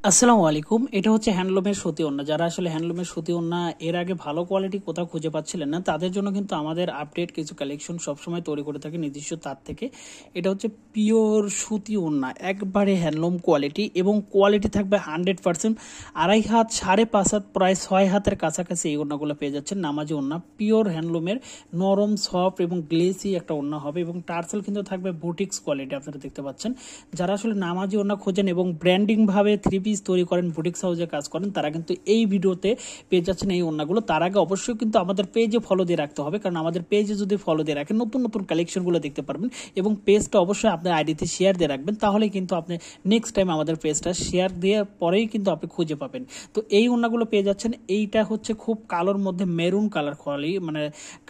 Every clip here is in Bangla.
আসসালামু আলাইকুম। এটা হচ্ছে হ্যান্ডলুমের সুতি ওড়না। যারা আসলে হ্যান্ডলুমের সুতি ওড়না এর আগে ভালো কোয়ালিটি কোথাও খুঁজে পাচ্ছিলেন না, তাদের জন্য কিন্তু আমাদের আপডেট কিছু কালেকশন সবসময় তৈরি করে থাকে নিজস্ব তার থেকে। এটা হচ্ছে পিওর সুতি ওড়না, একবারে হ্যান্ডলুম কোয়ালিটি, এবং কোয়ালিটি থাকবে 100%। 2.5 হাত, 5.5 হাত, প্রায় 6 হাতের কাছাকাছি এই ওড়নাগুলো পেয়ে যাচ্ছেন। নামাজি ওড়না, পিওর হ্যান্ডলুমের, নরম, সফট এবং গ্লেসি একটা ওড়না হবে, এবং টার্সেল কিন্তু থাকবে বুটিক্স কোয়ালিটি। আপনারা দেখতে পাচ্ছেন, যারা আসলে নামাজি ওড়না খোঁজেন এবং ব্র্যান্ডিং ভাবে থ্রি পিস তৈরি করেন, বুটিক্স হাউসে কাজ করেন, তারা কিন্তু এই ভিডিওতে পেয়ে যাচ্ছেন এই ওড়নাগুলো। তার আগে অবশ্যই কিন্তু আমাদের পেজে ফলো দিয়ে রাখতে হবে, কারণ আমাদের পেজে যদি ফলো দিয়ে রাখেন নতুন নতুন কালেকশনগুলো দেখতে পারবেন, এবং পেজটা অবশ্যই আপনার আইডিতে শেয়ার দিয়ে রাখবেন, তাহলে কিন্তু আপনি নেক্সট টাইম আমাদের পেজটা শেয়ার দেওয়ার পরেই কিন্তু আপনি খুঁজে পাবেন। তো এই ওড়নাগুলো পেয়ে যাচ্ছেন। এইটা হচ্ছে খুব কালোর মধ্যে মেরুন কালার, খয়েরি মানে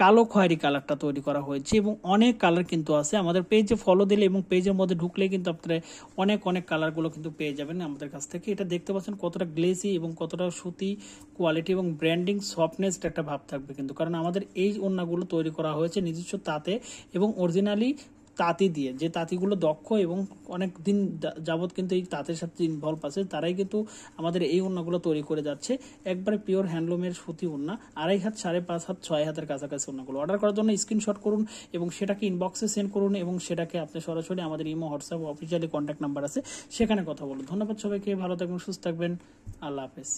কালো খয়েরি কালারটা তৈরি করা হয়েছে, এবং অনেক কালার কিন্তু আছে। আমাদের পেজে ফলো দিলে এবং পেজের মধ্যে ঢুকলে কিন্তু আপনারা অনেক অনেক কালারগুলো কিন্তু পেয়ে যাবেন আমাদের কাছ থেকে। এটা দেখতে পাচ্ছেন কতটা গ্লেসি এবং কতটা সুতি কোয়ালিটি এবং ব্র্যান্ডিং সফটনেস একটা ভাব থাকবে কিন্তু, কারণ আমাদের এই ওড়নাগুলো তৈরি করা হয়েছে নিজস্ব তাঁতে এবং অরিজিনালি তাঁতি দিয়ে, যে তাঁতিগুলো দক্ষ এবং অনেক দিন যাবত কিন্তু এই তাঁতের সাথে ইনভলভ আছে, তারাই কিন্তু আমাদের এই ওড়নাগুলো তৈরি করে যাচ্ছে। একবারে পিওর হ্যান্ডলুমের সুতি ওড়না, 2.5 হাত, 5.5 হাত, 6 হাতের কাছাকাছি ওড়নাগুলো অর্ডার করার জন্য স্ক্রিনশট করুন এবং সেটাকে ইনবক্সে সেন্ড করুন, এবং সেটাকে আপনি সরাসরি আমাদের imo, WhatsApp, officially contact number আছে, সেখানে কথা বলুন। ধন্যবাদ সবাইকে, ভালো থাকবেন, সুস্থ থাকবেন, আল্লাহ হাফেজ।